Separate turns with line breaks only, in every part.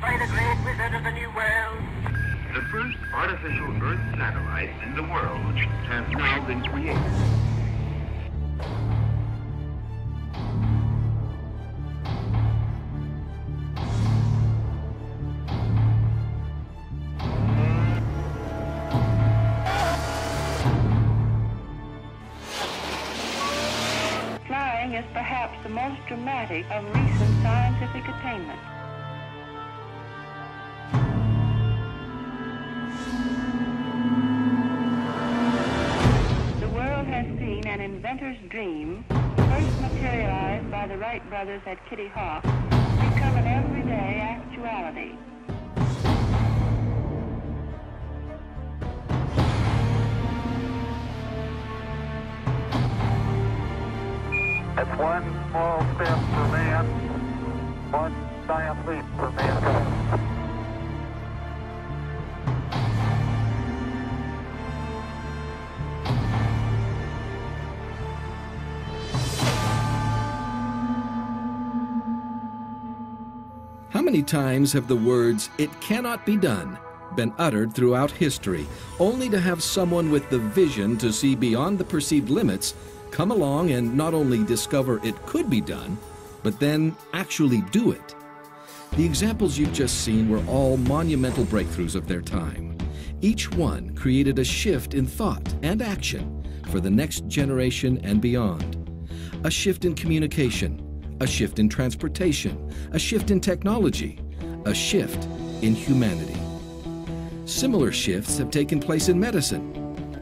by the great wizard of the New World.
The first artificial Earth satellite in the world has now been created.
Flying is perhaps the most dramatic of recent scientific attainments. The world has seen an inventor's dream, first materialized by the Wright brothers at Kitty Hawk, become an everyday actuality.
It's one small step for man, one giant leap for mankind.
How many times have the words, "It cannot be done," been uttered throughout history, only to have someone with the vision to see beyond the perceived limits come along and not only discover it could be done, but then actually do it? The examples you've just seen were all monumental breakthroughs of their time. Each one created a shift in thought and action for the next generation and beyond. A shift in communication, a shift in transportation, a shift in technology, a shift in humanity. Similar shifts have taken place in medicine.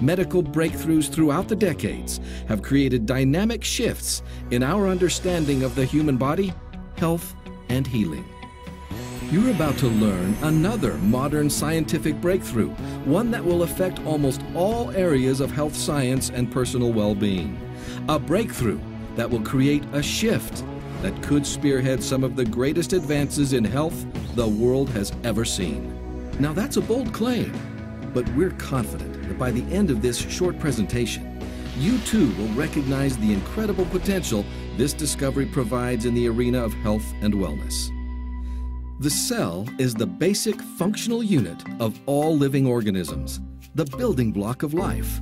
Medical breakthroughs throughout the decades have created dynamic shifts in our understanding of the human body, health, and healing. You're about to learn another modern scientific breakthrough, one that will affect almost all areas of health science and personal well-being. A breakthrough that will create a shift that could spearhead some of the greatest advances in health the world has ever seen. Now that's a bold claim, but we're confident that by the end of this short presentation, you too will recognize the incredible potential this discovery provides in the arena of health and wellness. The cell is the basic functional unit of all living organisms, the building block of life.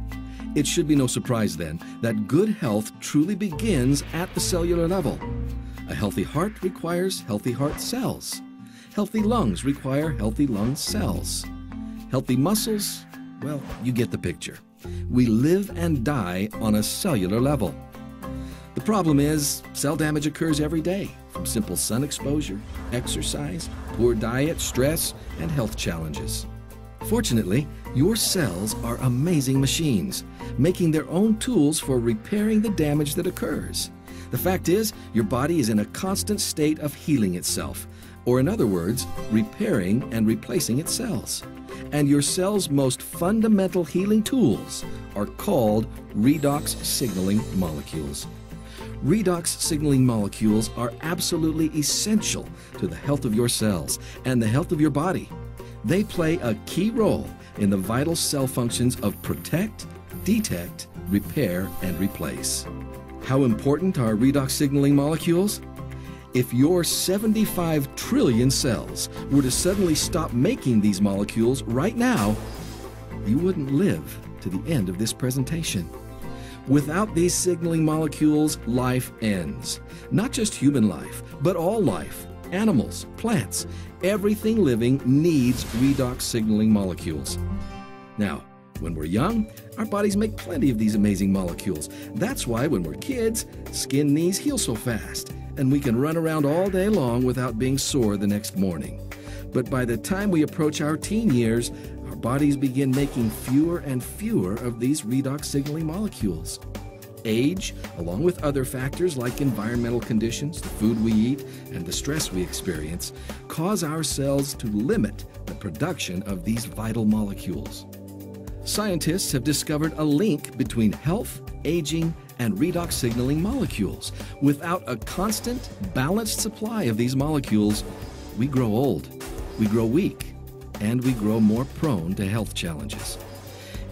It should be no surprise then that good health truly begins at the cellular level. A healthy heart requires healthy heart cells. Healthy lungs require healthy lung cells. Healthy muscles, well, you get the picture. We live and die on a cellular level. The problem is, cell damage occurs every day from simple sun exposure, exercise, poor diet, stress, and health challenges. Fortunately, your cells are amazing machines, making their own tools for repairing the damage that occurs. The fact is, your body is in a constant state of healing itself, or in other words, repairing and replacing its cells. And your cell's most fundamental healing tools are called redox signaling molecules. Redox signaling molecules are absolutely essential to the health of your cells and the health of your body. They play a key role in the vital cell functions of protect, detect, repair, and replace. How important are redox signaling molecules? If your 75 trillion cells were to suddenly stop making these molecules right now, you wouldn't live to the end of this presentation. Without these signaling molecules, life ends. Not just human life, but all life, animals, plants, everything living needs redox signaling molecules. Now, when we're young, our bodies make plenty of these amazing molecules. That's why when we're kids, skin knees heal so fast, and we can run around all day long without being sore the next morning. But by the time we approach our teen years, our bodies begin making fewer and fewer of these redox signaling molecules. Age, along with other factors like environmental conditions, the food we eat, and the stress we experience, cause our cells to limit the production of these vital molecules. Scientists have discovered a link between health, aging, and redox signaling molecules. Without a constant, balanced supply of these molecules, we grow old, we grow weak, and we grow more prone to health challenges.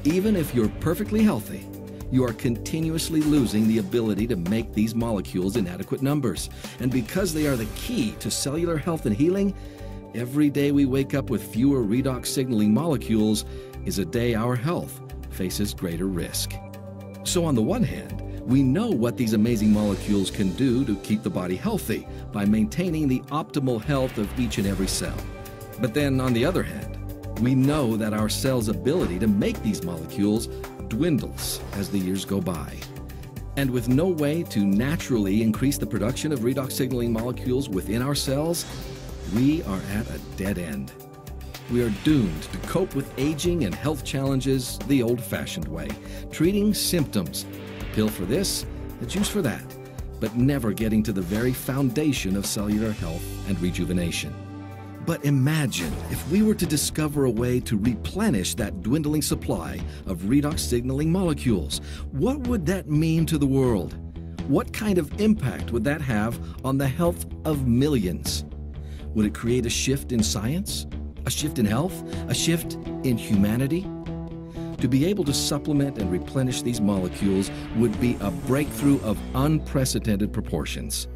Even if you're perfectly healthy, you are continuously losing the ability to make these molecules in adequate numbers. And because they are the key to cellular health and healing, Every day we wake up with fewer redox signaling molecules is a day our health faces greater risk. So on the one hand, we know what these amazing molecules can do to keep the body healthy by maintaining the optimal health of each and every cell. But then on the other hand, we know that our cell's ability to make these molecules dwindles as the years go by. And with no way to naturally increase the production of redox signaling molecules within our cells, we are at a dead end. We are doomed to cope with aging and health challenges the old-fashioned way, treating symptoms, a pill for this, a juice for that, but never getting to the very foundation of cellular health and rejuvenation. But imagine if we were to discover a way to replenish that dwindling supply of redox signaling molecules. What would that mean to the world? What kind of impact would that have on the health of millions? Would it create a shift in science? A shift in health? A shift in humanity? To be able to supplement and replenish these molecules would be a breakthrough of unprecedented proportions.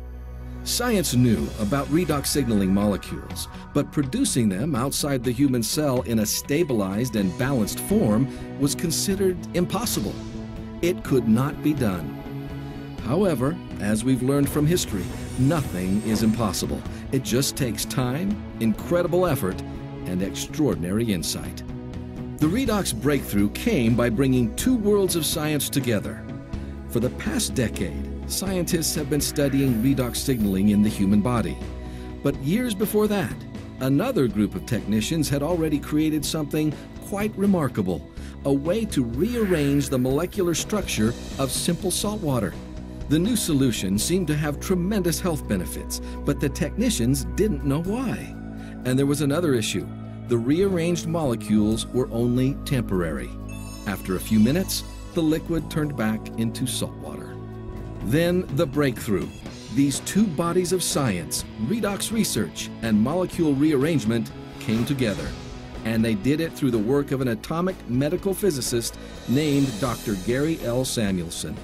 Science knew about redox signaling molecules, but producing them outside the human cell in a stabilized and balanced form was considered impossible. It could not be done. However, as we've learned from history, nothing is impossible. It just takes time, incredible effort, and extraordinary insight. The redox breakthrough came by bringing two worlds of science together. For the past decade, scientists have been studying redox signaling in the human body. But years before that, another group of technicians had already created something quite remarkable, a way to rearrange the molecular structure of simple salt water. The new solution seemed to have tremendous health benefits, but the technicians didn't know why. And there was another issue. The rearranged molecules were only temporary. After a few minutes, the liquid turned back into salt water. Then the breakthrough. These two bodies of science, redox research and molecule rearrangement, came together. And they did it through the work of an atomic medical physicist named Dr. Gary L. Samuelson.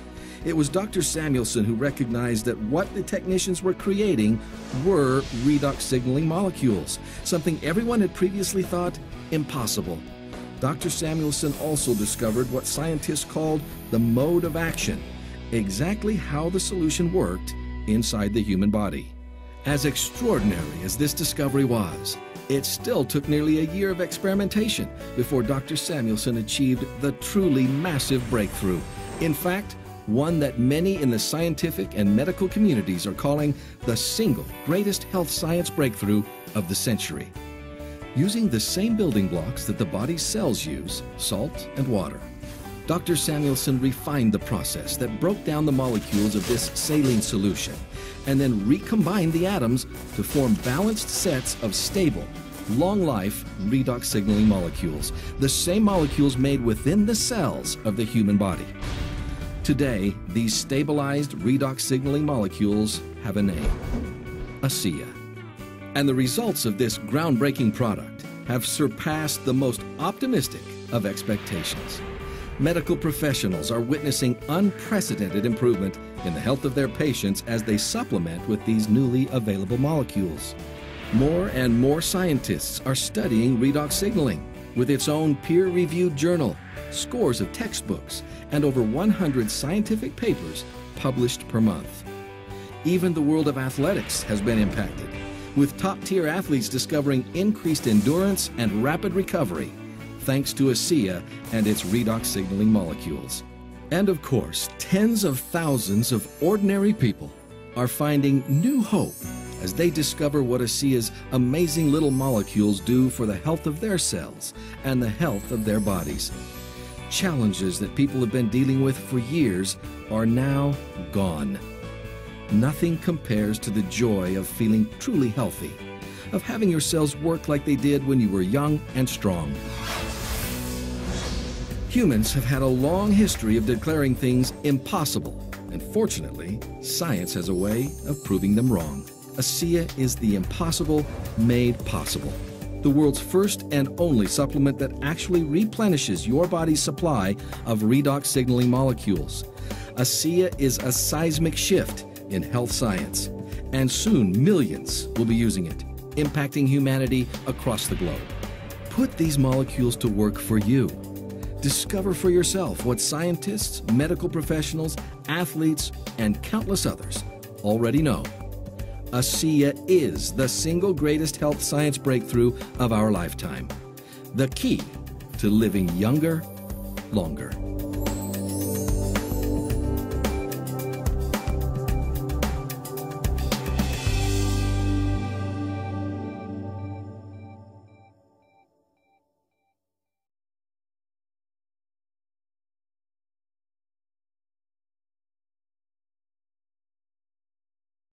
It was Dr. Samuelson who recognized that what the technicians were creating were redox signaling molecules, something everyone had previously thought impossible. Dr. Samuelson also discovered what scientists called the mode of action, exactly how the solution worked inside the human body. As extraordinary as this discovery was, it still took nearly a year of experimentation before Dr. Samuelson achieved the truly massive breakthrough. In fact, one that many in the scientific and medical communities are calling the single greatest health science breakthrough of the century. Using the same building blocks that the body's cells use, salt and water, Dr. Samuelson refined the process that broke down the molecules of this saline solution and then recombined the atoms to form balanced sets of stable, long-life redox signaling molecules, the same molecules made within the cells of the human body. Today, these stabilized redox signaling molecules have a name, ASEA. And the results of this groundbreaking product have surpassed the most optimistic of expectations. Medical professionals are witnessing unprecedented improvement in the health of their patients as they supplement with these newly available molecules. More and more scientists are studying redox signaling with its own peer-reviewed journal, scores of textbooks, and over 100 scientific papers published per month. Even the world of athletics has been impacted, with top-tier athletes discovering increased endurance and rapid recovery thanks to ASEA and its redox signaling molecules. And of course, tens of thousands of ordinary people are finding new hope as they discover what ASEA's amazing little molecules do for the health of their cells and the health of their bodies. Challenges that people have been dealing with for years are now gone. Nothing compares to the joy of feeling truly healthy, of having your cells work like they did when you were young and strong. Humans have had a long history of declaring things impossible, and fortunately, science has a way of proving them wrong. ASEA is the impossible made possible. The world's first and only supplement that actually replenishes your body's supply of redox signaling molecules. ASEA is a seismic shift in health science, and soon millions will be using it. impacting humanity across the globe. Put these molecules to work for you. Discover for yourself what scientists, medical professionals, athletes, and countless others already know. ASEA is the single greatest health science breakthrough of our lifetime. The key to living younger, longer.